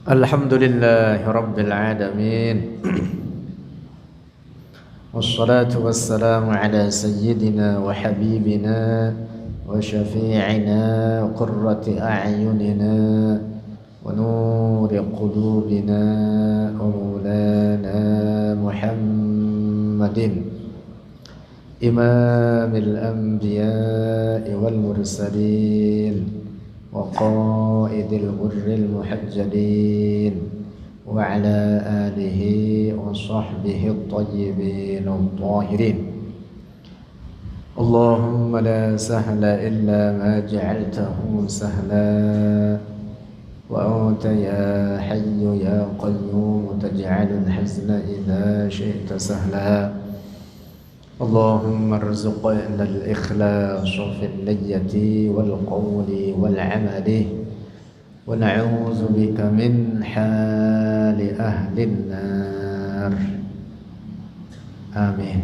Alhamdulillahi Rabbil Alamin. Wassalatu wassalamu ala sayyidina wa habibina wa syafi'ina qurrati a'yunina wa nuri qulubina wa maulana Muhammadin imamil anbiya'i wal mursalin وقائد الغر المحجلين وعلى آله وصحبه الطيبين الطاهرين اللهم لا سهل إلا ما جعلته سهلا وأنت يا حي يا قيوم تجعل الحزن إذا شئت سهلا اللهم ارزقنا الإخلاص في النية والقول والعمل ونعوذ بك من حال أهل النار آمين.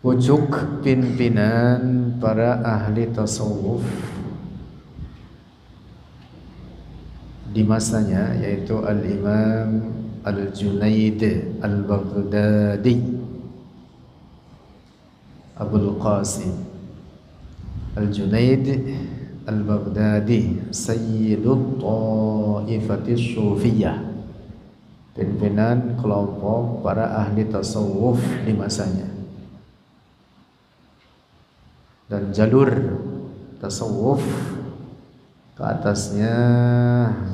Pucuk pimpinan para ahli tasawuf di masanya, yaitu Al-Imam Al-Junaid Al-Baghdadi Abul Qasim Al-Junaid Al-Baghdadi Sayyidut Ta'ifatis Sufiyah, pimpinan kelompok para ahli tasawuf di masanya. Dan jalur tasawuf ke atasnya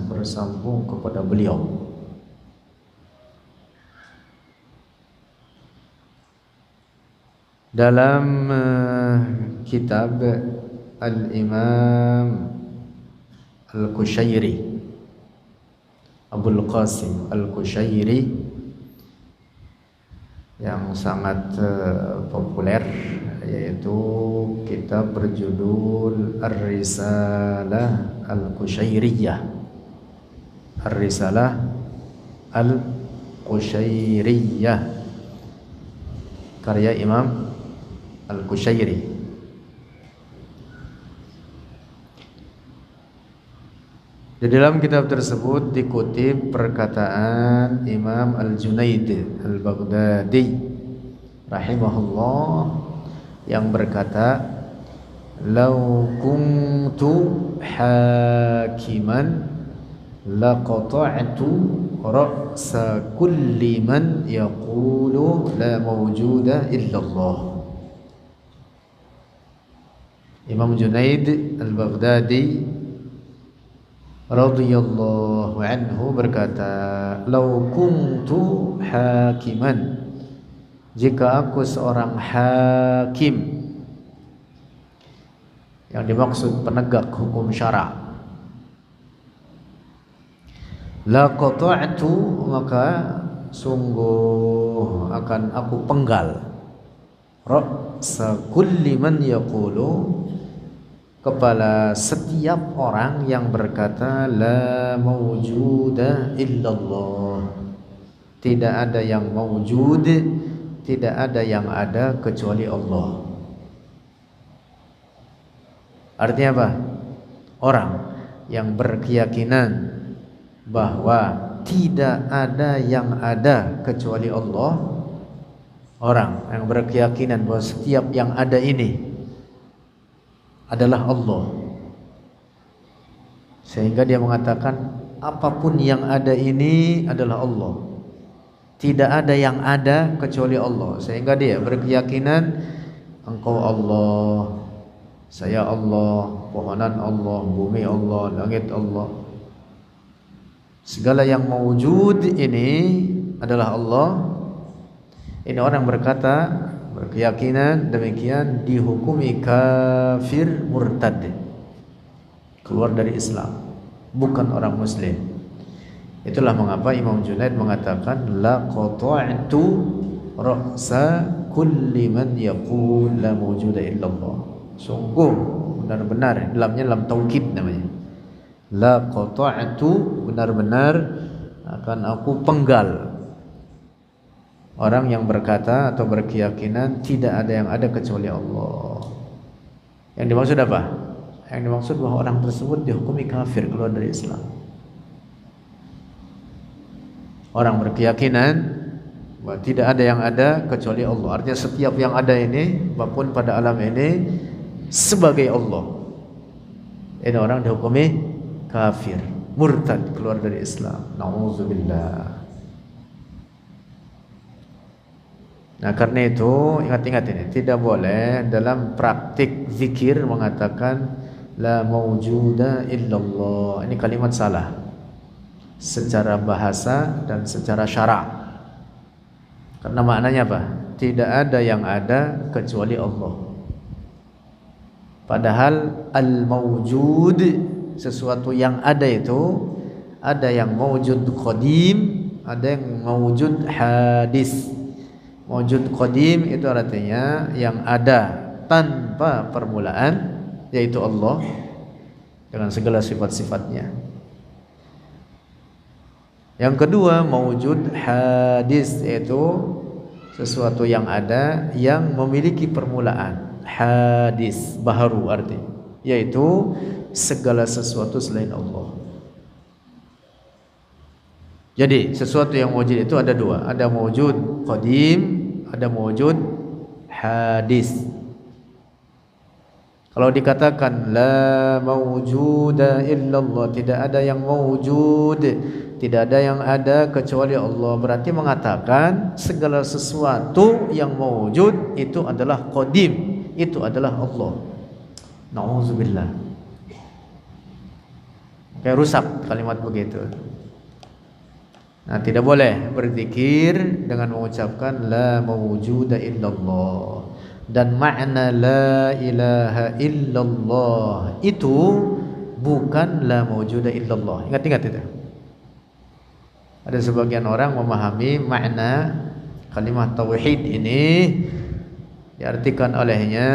bersambung kepada beliau. Dalam kitab Al-Imam Al-Qushairi, Abul Qasim Al-Qushairi, yang sangat populer, yaitu kitab berjudul Ar-Risalah Al-Qushairiyah. Ar-Risalah Al-Qushairiyah, karya Imam Al-Qushairi. Di dalam kitab tersebut dikutip perkataan Imam Al-Junaid Al-Baghdadi rahimahullah yang berkata, "Lau kuntu hakiman laqata'tu ra'sa kulli man yaqulu la mawjuda illallah." Imam Junaid Al-Baghdadi radhiyallahu anhu berkata, "Lau kuntu hakiman, jika aku seorang hakim," yang dimaksud penegak hukum syara, "laqata'tu," maka sungguh akan aku penggal, ra'sa kulli man yaqulu, kepala setiap orang yang berkata la mawjuda illallah, tidak ada yang mawjud, tidak ada yang ada kecuali Allah. Artinya apa? Orang yang berkeyakinan bahwa tidak ada yang ada kecuali Allah, orang yang berkeyakinan bahwa setiap yang ada ini adalah Allah, sehingga dia mengatakan apapun yang ada ini adalah Allah, tidak ada yang ada kecuali Allah, sehingga dia berkeyakinan engkau Allah, saya Allah, pohonan Allah, bumi Allah, langit Allah, segala yang mewujud ini adalah Allah. Ini orang berkata, berkeyakinan demikian, dihukumi kafir murtad, keluar dari Islam, bukan orang muslim. Itulah mengapa Imam Junaid mengatakan la qata'tu ra'sa kulli man yaqul la mawjuda illallah. Sungguh benar-benar, dalamnya dalam taukid namanya, la qata'tu, benar-benar akan aku penggal orang yang berkata atau berkeyakinan tidak ada yang ada kecuali Allah. Yang dimaksud apa? Yang dimaksud bahwa orang tersebut dihukumi kafir, keluar dari Islam. Orang berkeyakinan bahwa tidak ada yang ada kecuali Allah. Artinya setiap yang ada ini, apapun pada alam ini, sebagai Allah. Ini orang dihukumi kafir, murtad, keluar dari Islam. Na'udzubillah. Nah, karena itu ingat-ingat ini, tidak boleh dalam praktik zikir mengatakan la maujuda illallah. Ini kalimat salah secara bahasa dan secara syara'. Karena maknanya apa? Tidak ada yang ada kecuali Allah. Padahal al-mawjud, sesuatu yang ada itu ada yang mawjud qadim, ada yang mawjud hadis. Mawjud qadim itu artinya yang ada tanpa permulaan, yaitu Allah dengan segala sifat-sifatnya. Yang kedua mawjud hadis, yaitu sesuatu yang ada yang memiliki permulaan. Hadis baharu artinya, yaitu segala sesuatu selain Allah. Jadi sesuatu yang mawjud itu ada dua, ada mawjud qadim, ada mawjud hadis. Kalau dikatakan la mawjuda illallah, tidak ada yang mawjud, tidak ada yang ada kecuali Allah, berarti mengatakan segala sesuatu yang mawjud itu adalah qadim, itu adalah Allah. Na'udzubillah. Kayak rusak kalimat begitu. Nah, tidak boleh berzikir dengan mengucapkan la mawjuda illallah. Dan makna la ilaha illallah itu bukan la mawjuda illallah. Ingat-ingat itu. Ada sebagian orang memahami makna kalimat tauhid ini diartikan olehnya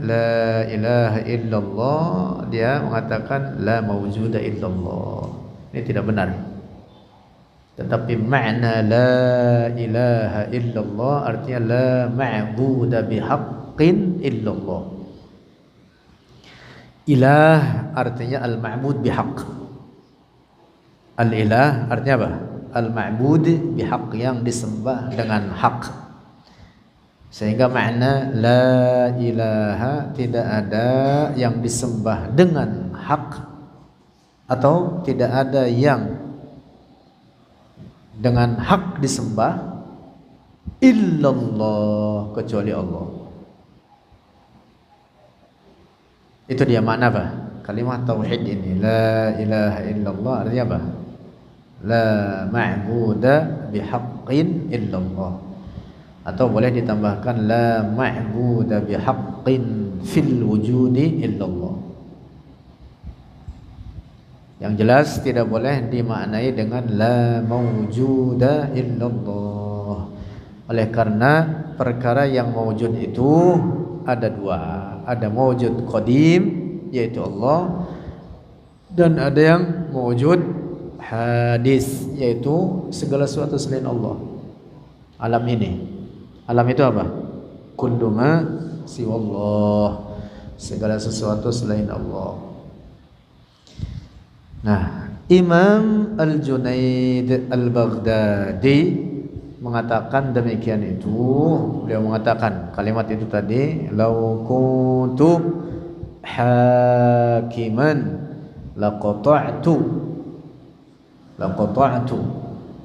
la ilaha illallah, dia mengatakan la mawjuda illallah. Ini tidak benar. Tetapi makna la ilaha illallah artinya la ma'buda bihaqqin illallah. Ilah artinya al-ma'bud bihaq. Al-ilah artinya apa? Al-ma'bud bihaq, yang disembah dengan hak. Sehingga makna la ilaha, tidak ada yang disembah dengan hak, atau tidak ada yang dengan hak disembah illallah, kecuali Allah. Itu dia makna apa? Kalimat tauhid ini, la ilaha illallah artinya apa? La ma'buda bihaqqin illallah. Atau boleh ditambahkan la ma'buda bihaqqin fil wujudi illallah. Yang jelas tidak boleh dimaknai dengan la mawjuda illallah. Oleh karena perkara yang mawjud itu ada dua. Ada mawjud qadim, yaitu Allah, dan ada yang mawjud hadis, yaitu segala sesuatu selain Allah. Alam ini, alam itu apa? Kullu ma siwallah, segala sesuatu selain Allah. Nah, Imam Al-Junaid Al-Baghdadi mengatakan demikian itu. Beliau mengatakan kalimat itu tadi, lau kuntu hakiman laqata'tu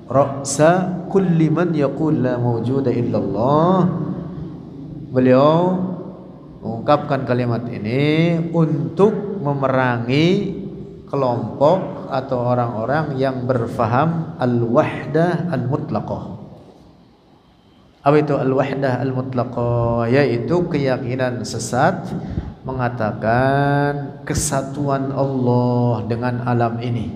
ra'sa kulli man yaqul la mawjuda illallah. Beliau mengungkapkan kalimat ini untuk memerangi kelompok atau orang-orang yang berfaham al-wahdah al-mutlaqah. Apa itu al-wahdah al-mutlaqah? Yaitu keyakinan sesat mengatakan kesatuan Allah dengan alam ini.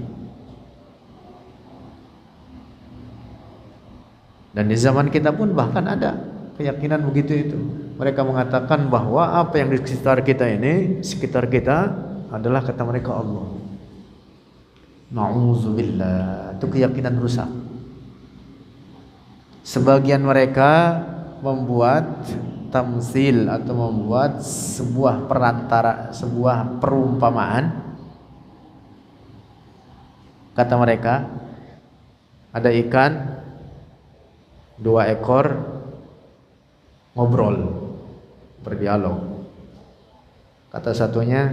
Dan di zaman kita pun bahkan ada keyakinan begitu itu. Mereka mengatakan bahwa apa yang di sekitar kita ini, sekitar kita adalah kata mereka Allah. Na'udzubillah. Itu keyakinan rusak. Sebagian mereka membuat tamsil atau membuat sebuah perantara, sebuah perumpamaan. Kata mereka, ada ikan 2 ekor ngobrol, berdialog. Kata satunya,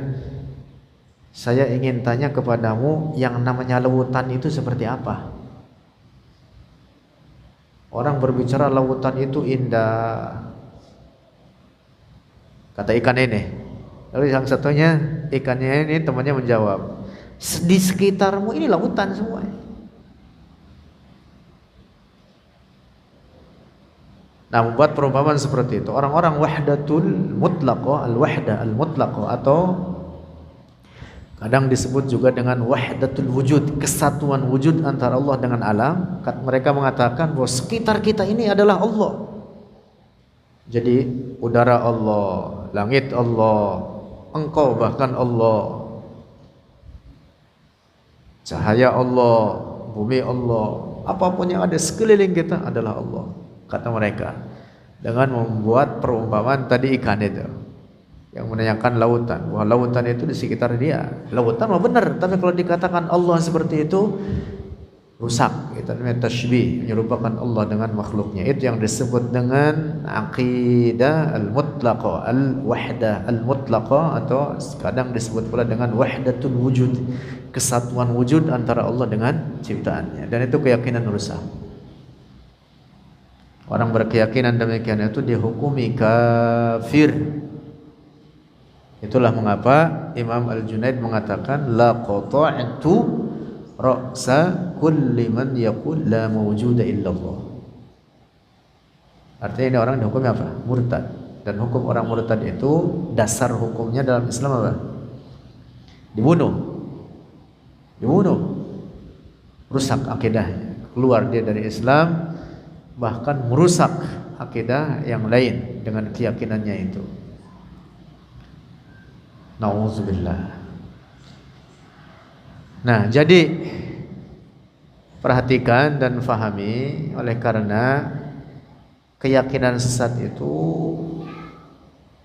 saya ingin tanya kepadamu, yang namanya lautan itu seperti apa? Orang berbicara lautan itu indah, kata ikan ini. Lalu yang satunya, ikannya ini temannya menjawab, di sekitarmu ini lautan semua. Nah, membuat perumpamaan seperti itu. Orang-orang wahdatul mutlaqah, al-wahdah al-mutlaqah, atau kadang disebut juga dengan wahdatul wujud, kesatuan wujud antara Allah dengan alam. Mereka mengatakan bahwa sekitar kita ini adalah Allah. Jadi udara Allah, langit Allah, engkau bahkan Allah, cahaya Allah, bumi Allah, apapun yang ada sekeliling kita adalah Allah, kata mereka, dengan membuat perumpamaan tadi ikan itu yang menanyakan lautan, bahwa lautan itu di sekitar dia. Lautan mah benar, tapi kalau dikatakan Allah seperti itu rusak. Itu namanya tasybih, menyerupakan Allah dengan makhluknya. Itu yang disebut dengan aqidah al-mutlaqah, al-wahdah al-mutlaqah, atau kadang disebut pula dengan wahdatul wujud, kesatuan wujud antara Allah dengan ciptaannya. Dan itu keyakinan rusak. Orang berkeyakinan demikian itu dihukumi kafir. Itulah mengapa Imam Al-Junaid mengatakan la qata'tu ra'sa kulli man yaqul la mawjuda illallah. Artinya ini orang dihukumi apa? Murtad. Dan hukum orang murtad itu dasar hukumnya dalam Islam apa? Dibunuh. Rusak akidahnya, keluar dia dari Islam, bahkan merusak akidah yang lain dengan keyakinannya itu. Nauzubillah. Nah, jadi perhatikan dan fahami, oleh karena keyakinan sesat itu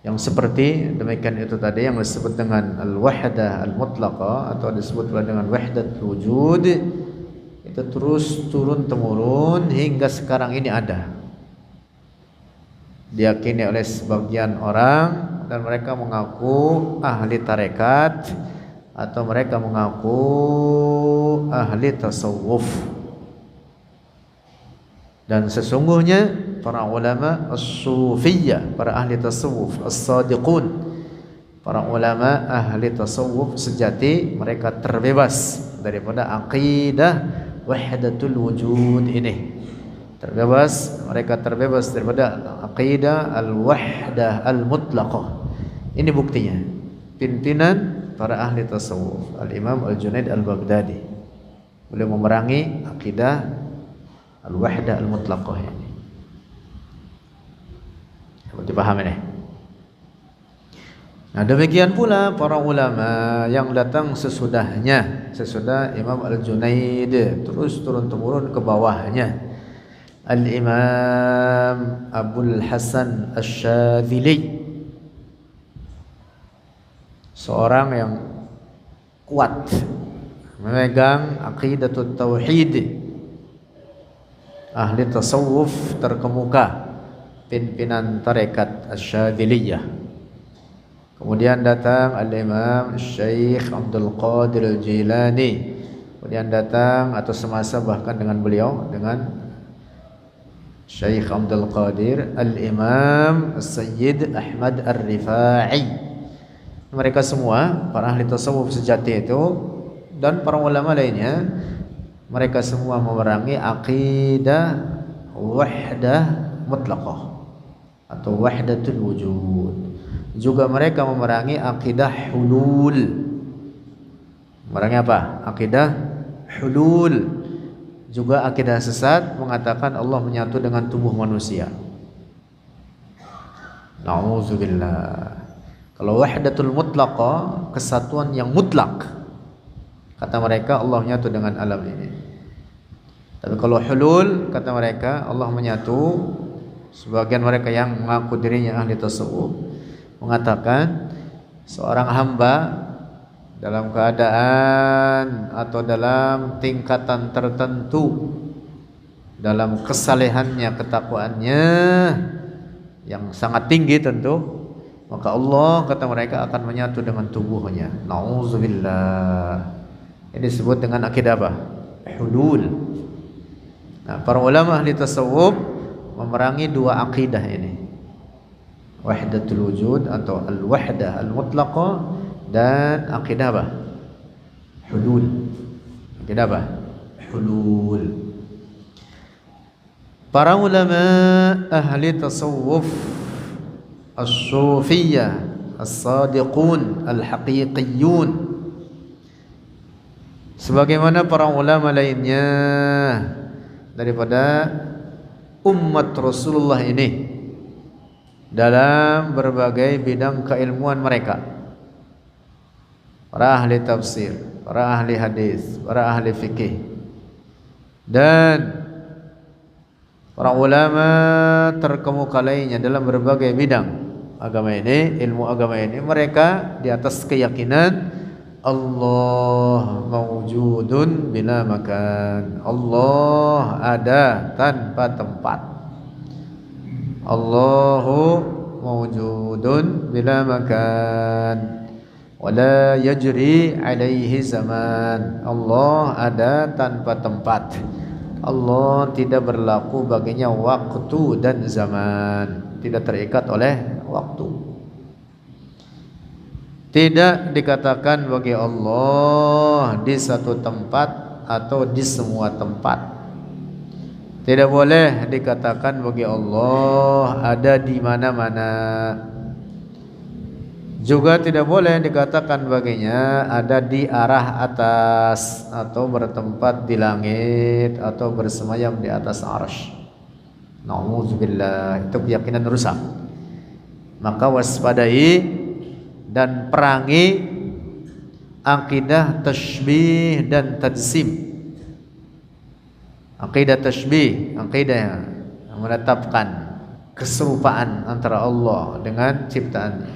yang seperti demikian itu tadi yang disebut dengan al-wahdah al-mutlaqah, atau disebut pula dengan wahdatul wujud, itu terus turun temurun hingga sekarang ini ada, diyakini oleh sebagian orang, dan mereka mengaku ahli tarekat atau mereka mengaku ahli tasawuf. Dan sesungguhnya para ulama as-sufiyah, para ahli tasawuf as-sadiqun, para ulama ahli tasawuf sejati, mereka terbebas daripada aqidah wahdatul wujud ini. Mereka terbebas daripada aqidah al-wahdah al-mutlaqah. Ini buktinya. Pimpinan para ahli tasawuf, Al-Imam Al-Junaid Al-Baghdadi, beliau memerangi aqidah al-wahdah al-mutlaqah ini. Dipahami nih. Nah, demikian pula para ulama yang datang sesudahnya, sesudah Imam Al-Junaid, terus turun temurun ke bawahnya. Al-Imam Abul Hasan Asy-Syadzili, seorang yang kuat memegang aqidatut tauhid, ahli tasawuf terkemuka, pimpinan tarekat Asy-Syadziliyah. Kemudian datang Al-Imam Syekh Abdul Qadir Al-Jilani. Kemudian datang atau semasa bahkan dengan beliau, dengan Syekh Abdul Qadir, Al-Imam Sayyid Ahmad Ar-Rifai. Mereka semua para ahli tasawuf sejati itu dan para ulama lainnya, mereka semua memerangi aqidah wahdah mutlaqah atau wahdatul wujud. Juga mereka memerangi aqidah hulul. Memerangi apa? Aqidah hulul. Juga akidah sesat mengatakan Allah menyatu dengan tubuh manusia. Nauzubillah. Kalau wahdatul mutlaqah, kesatuan yang mutlak, kata mereka Allah menyatu dengan alam ini. Tapi kalau hulul, kata mereka Allah menyatu Sebagian mereka yang mengaku dirinya ahli tasawuf mengatakan seorang hamba dalam keadaan atau dalam tingkatan tertentu dalam kesalehannya, ketakwaannya yang sangat tinggi tentu, maka Allah kata mereka akan menyatu dengan tubuhnya. Nauzubillah. Ini disebut dengan akidah apa? Hulul. Nah, para ulama ahli tasawuf memerangi dua akidah ini. Wahdatul wujud atau al-wahdah al-mutlaqah dan akidah apa? Hulul. Akidah apa? Hulul. Para ulama ahli tasawuf as-sufiyah as-sadiqun al-haqiqiyun, sebagaimana para ulama lainnya daripada umat Rasulullah ini dalam berbagai bidang keilmuan mereka, para ahli tafsir, para ahli hadis, para ahli fikih, dan para ulama terkemuka lainnya dalam berbagai bidang agama ini, ilmu agama ini, mereka di atas keyakinan Allah mawjudun bila makan. Allah ada tanpa tempat. Allahu mawjudun bila makan wala yajri alaihi zaman. Allah ada tanpa tempat. Allah tidak berlaku baginya waktu dan zaman, tidak terikat oleh waktu. Tidak dikatakan bagi Allah di satu tempat atau di semua tempat. Tidak boleh dikatakan bagi Allah ada di mana-mana. Juga tidak boleh dikatakan baginya ada di arah atas atau bertempat di langit atau bersemayam di atas arsy. Nauzubillah, itu keyakinan rusak. Maka waspadai dan perangi akidah tashbih dan tajsim. Akidah tashbih, akidah yang menetapkan keserupaan antara Allah dengan ciptaannya,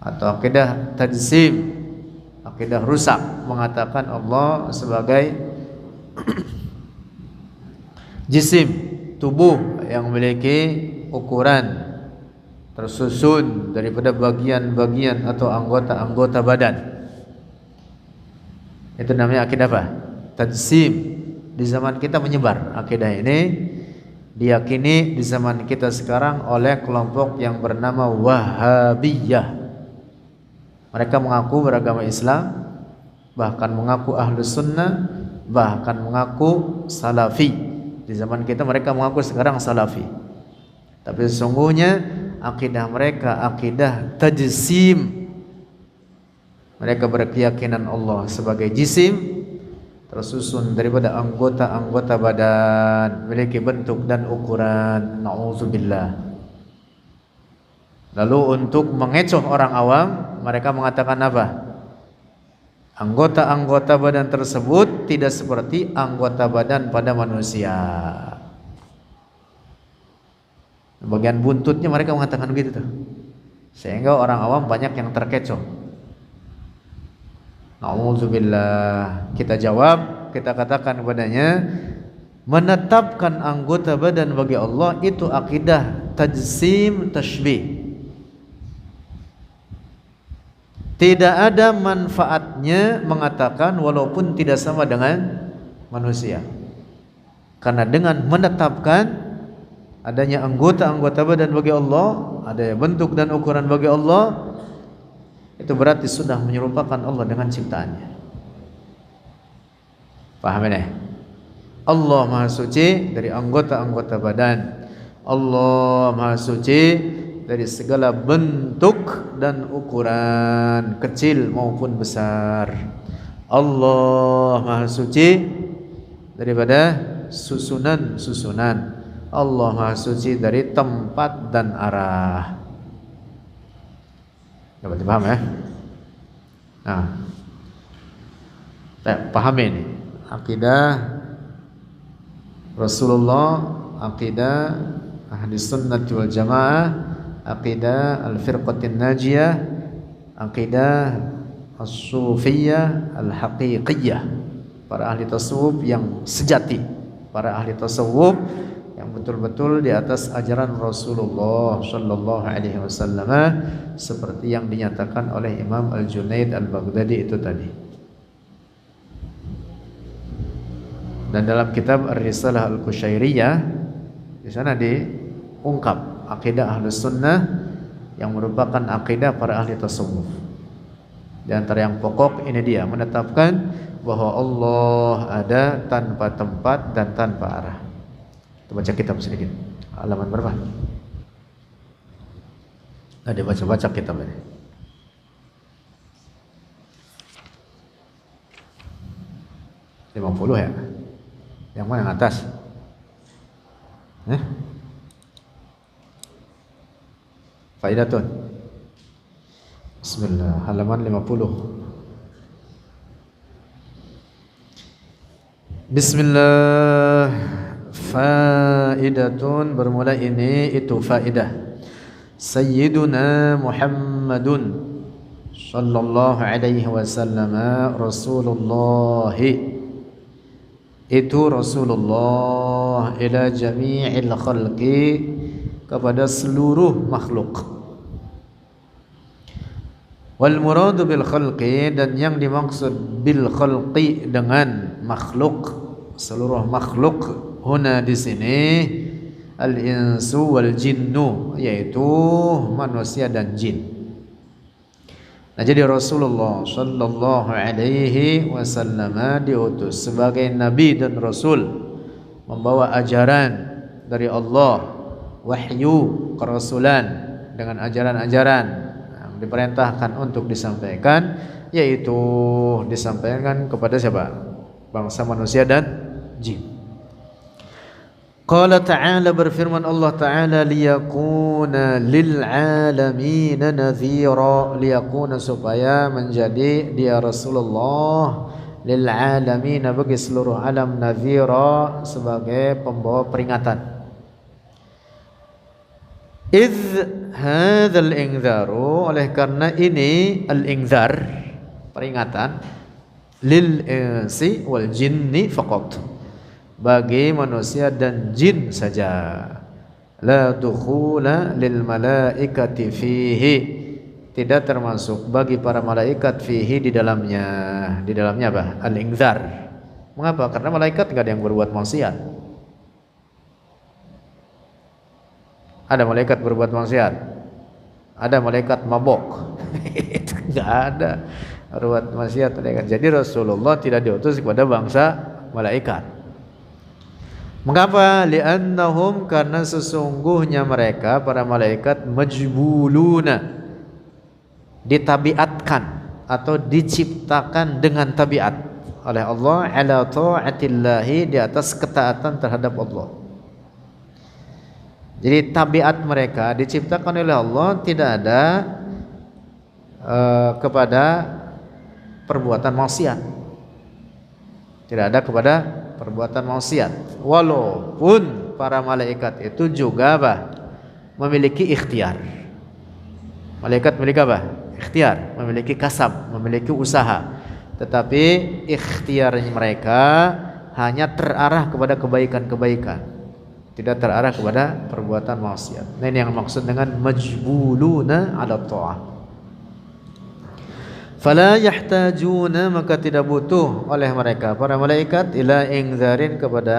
atau akidah tajsim, akidah rusak, mengatakan Allah sebagai jisim, tubuh yang memiliki ukuran tersusun daripada bagian-bagian atau anggota-anggota badan. Itu namanya akidah apa? Tajsim. Di zaman kita menyebar akidah ini, diyakini di zaman kita sekarang oleh kelompok yang bernama Wahabiyah. Mereka mengaku beragama Islam, bahkan mengaku Ahlus Sunnah, bahkan mengaku Salafi. Di zaman kita mereka mengaku sekarang Salafi, tapi sesungguhnya akidah mereka akidah tajsim. Mereka berkeyakinan Allah sebagai jisim tersusun daripada anggota-anggota badan, memiliki bentuk dan ukuran. Nauzubillah. Lalu untuk mengecoh orang awam, mereka mengatakan apa? Anggota-anggota badan tersebut tidak seperti anggota badan pada manusia. Bagian buntutnya mereka mengatakan begitu tuh. Sehingga orang awam banyak yang terkecoh. Nauzubillah. Kita jawab, kita katakan kepadanya, menetapkan anggota badan bagi Allah itu akidah tajsim tashbih. Tidak ada manfaatnya mengatakan walaupun tidak sama dengan manusia. Karena dengan menetapkan adanya anggota-anggota badan bagi Allah, ada bentuk dan ukuran bagi Allah, itu berarti sudah menyerupakan Allah dengan ciptaannya. Paham ini? Allah Maha Suci dari anggota-anggota badan. Allah Maha Suci dari segala bentuk dan ukuran, kecil maupun besar. Allah Maha Suci daripada susunan-susunan. Allah Maha Suci dari tempat dan arah. Dapat dipaham ya? Nah, paham ini akidah Rasulullah, akidah ahli sunnah wal jamaah, aqidah al-firqatin najiyah, aqidah as-sufiyah al-haqiqiyah, para ahli tasawuf yang sejati, para ahli tasawuf yang betul-betul di atas ajaran Rasulullah sallallahu alaihi wasallam, seperti yang dinyatakan oleh Imam Al-Junaid Al-Baghdadi itu tadi. Dan dalam kitab Ar-Risalah Al-Qushairiyah, di sana diungkap akidah Ahlus Sunnah yang merupakan akidah para ahli tasawuf. Di antara yang pokok ini dia menetapkan bahwa Allah ada tanpa tempat dan tanpa arah. Kita baca kitab sedikit. Halaman berapa? Ada baca-baca kitab ini. (50) ya? Yang mana yang atas? Faidatun. Bismillah, halaman 50. Bismillah. Faidatun, bermula ini itu faidah. Sayyiduna Muhammadun sallallahu alaihi wasallam Rasulullah, itu Rasulullah ila jami'il khalqi, kepada seluruh makhluk. Wal muradu bil khalqi, dan yang dimaksud bil khalqi dengan makhluk, seluruh makhluk, huna di sini al insu wal jinnu, yaitu manusia dan jin. Nah, jadi Rasulullah sallallahu alaihi wasallam diutus sebagai nabi dan rasul, membawa ajaran dari Allah, wahyu kerasulan dengan ajaran-ajaran yang diperintahkan untuk disampaikan, yaitu disampaikan kepada siapa? Bangsa manusia dan jin. Qala ta'ala, berfirman Allah ta'ala, liyakuna lil alamin nadhira, liyakuna, supaya menjadi dia Rasulullah, lil alamin, bagi seluruh alam, nadhira, sebagai pembawa peringatan. Idh hadzal ingdharu, oleh karena ini al-ingdhar, peringatan, lil insi wal jinni faqat, bagi manusia dan jin saja. La dukhula lil malaikati fihi, tidak termasuk bagi para malaikat fihi, di dalamnya. Di dalamnya apa? Al-ingdhar. Mengapa? Karena malaikat enggak ada yang berbuat maksiat. Ada malaikat berbuat maksiat? Ada malaikat mabok? Itu enggak ada berbuat maksiat malaikat. Jadi Rasulullah tidak diutus kepada bangsa malaikat. Mengapa? Li'annahum, karena sesungguhnya mereka para malaikat majbuluna, ditabiatkan atau diciptakan dengan tabiat oleh Allah, ala ta'atillahi, di atas ketaatan terhadap Allah. Jadi tabiat mereka diciptakan oleh Allah tidak ada kepada perbuatan maksiat. Tidak ada kepada perbuatan maksiat. Walaupun para malaikat itu juga apa? Memiliki ikhtiar. Malaikat memiliki apa? Ikhtiar, memiliki kasab, memiliki usaha. Tetapi ikhtiar mereka hanya terarah kepada kebaikan-kebaikan, tidak terarah kepada perbuatan maksiat. Nah, ini yang maksud dengan majbuluna ala ta'ah. Fala yahtajuna, maka tidak butuh oleh mereka para malaikat ila ingzarin, kepada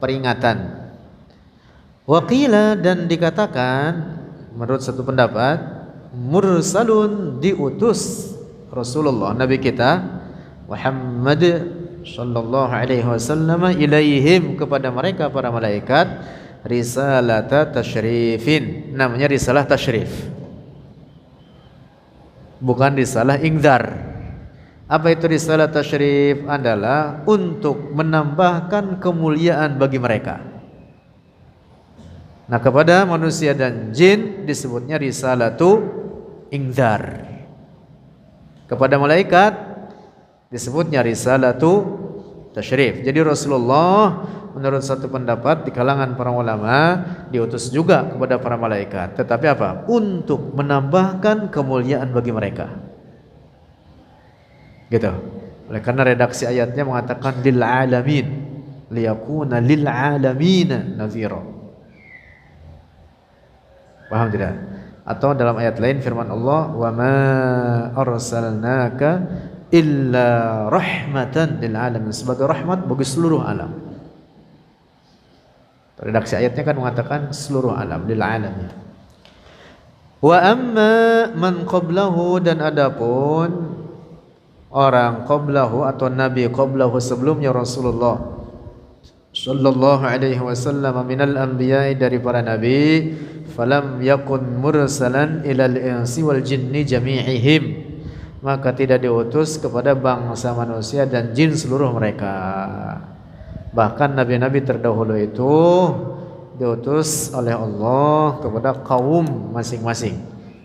peringatan. Waqila, dan dikatakan menurut satu pendapat, mursalun, diutus Rasulullah Nabi kita Muhammad sallallahu alaihi wasallam ilaihim, kepada mereka para malaikat, risalata tasyrifin, namanya risalah tasyrif, bukan risalah ingdar. Apa itu risalah tasyrif? Adalah untuk menambahkan kemuliaan bagi mereka. Nah, kepada manusia dan jin disebutnya risalatu ingdar. Kepada malaikat disebutnya risalatu tasyrif. Jadi Rasulullah menurut satu pendapat di kalangan para ulama diutus juga kepada para malaikat, tetapi apa? Untuk menambahkan kemuliaan bagi mereka. Gitu. Oleh karena redaksi ayatnya mengatakan lil alamin, liyakuna lil alamin nadhira. Paham tidak? Atau dalam ayat lain firman Allah, wa ma arsalnaka illa rahmatan lil alamin, sebagai rahmat bagi seluruh alam. Redaksi ayatnya kan mengatakan seluruh alam, lil alamin. Wa amma man qablahu, dan adapun orang qablahu atau nabi qablahu sebelumnya Rasulullah sallallahu alaihi wasallam minal anbiya'i, dari para nabi, falam yakun mursalan ilal insi wal jinni jami'ihim, maka tidak diutus kepada bangsa manusia dan jin seluruh mereka. Bahkan nabi-nabi terdahulu itu diutus oleh Allah kepada kaum masing-masing.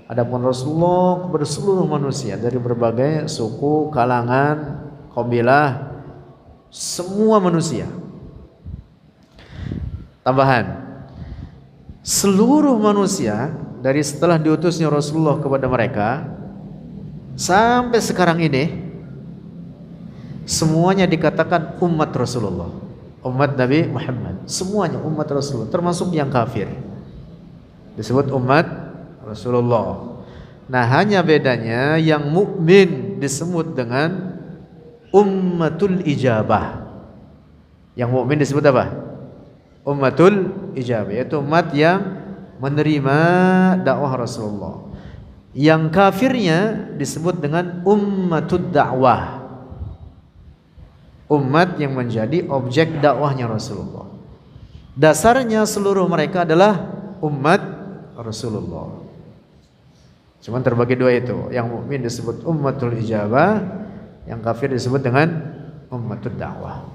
Adapun Rasulullah kepada seluruh manusia dari berbagai suku, kalangan, kabilah, semua manusia. Tambahan, seluruh manusia dari setelah diutusnya Rasulullah kepada mereka sampai sekarang ini semuanya dikatakan umat Rasulullah, umat Nabi Muhammad, semuanya umat Rasulullah, termasuk yang kafir disebut umat Rasulullah. Nah, hanya bedanya yang mukmin disebut dengan ummatul ijabah. Yang mukmin disebut apa? Ummatul ijabah, yaitu umat yang menerima dakwah Rasulullah. Yang kafirnya disebut dengan ummatud dakwah, umat yang menjadi objek dakwahnya Rasulullah. Dasarnya seluruh mereka adalah umat Rasulullah. Cuman terbagi dua itu. Yang mukmin disebut ummatul ijabah, yang kafir disebut dengan ummatud dakwah.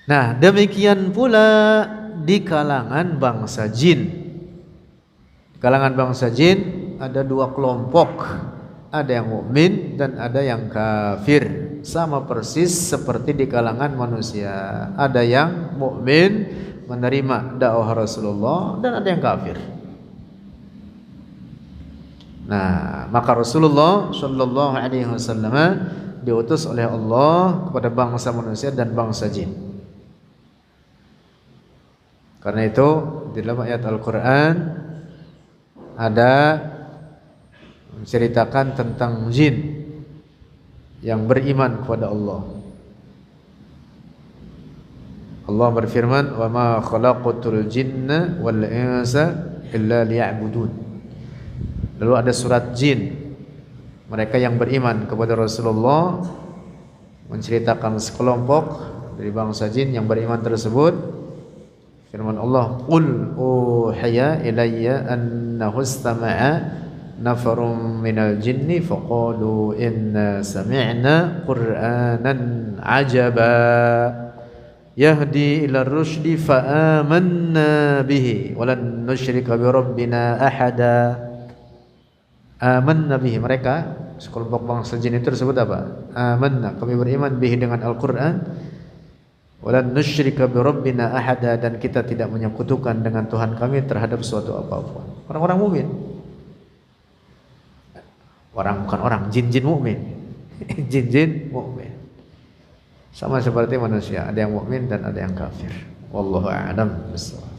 Nah, demikian pula di kalangan bangsa jin. Di kalangan bangsa jin ada dua kelompok, ada yang mukmin dan ada yang kafir. Sama persis seperti di kalangan manusia. Ada yang mukmin menerima dakwah Rasulullah dan ada yang kafir. Nah, maka Rasulullah sallallahu alaihi wasallam diutus oleh Allah kepada bangsa manusia dan bangsa jin. Karena itu di dalam ayat Al-Quran ada menceritakan tentang jin yang beriman kepada Allah. Allah berfirman, "Wa ma khalaqatul jinna wal insa illa liya'budun." Lalu ada surat jin, mereka yang beriman kepada Rasulullah, menceritakan sekelompok dari bangsa jin yang beriman tersebut. Firman Allah, "Qul uhiya ilayya annahu istama'a nafarun minal jinni faqalu inna sami'na qur'anan ajaba yahdi ila rusydi fa amanna bihi wa lan nusyrika bi rabbina ahada." Amanna bihi, mereka sekelompok bangsa jin itu tersebut apa? Amanna, kami beriman bihi dengan Al-Qur'an. Walan nusyrika bi rabbina ahada, dan kita tidak menyekutukan dengan Tuhan kami terhadap suatu apapun. Orang-orang mukmin. Bukan orang, jin-jin mukmin. Jin-jin mukmin. Sama seperti manusia, ada yang mukmin dan ada yang kafir. Wallahu a'lam bishawab.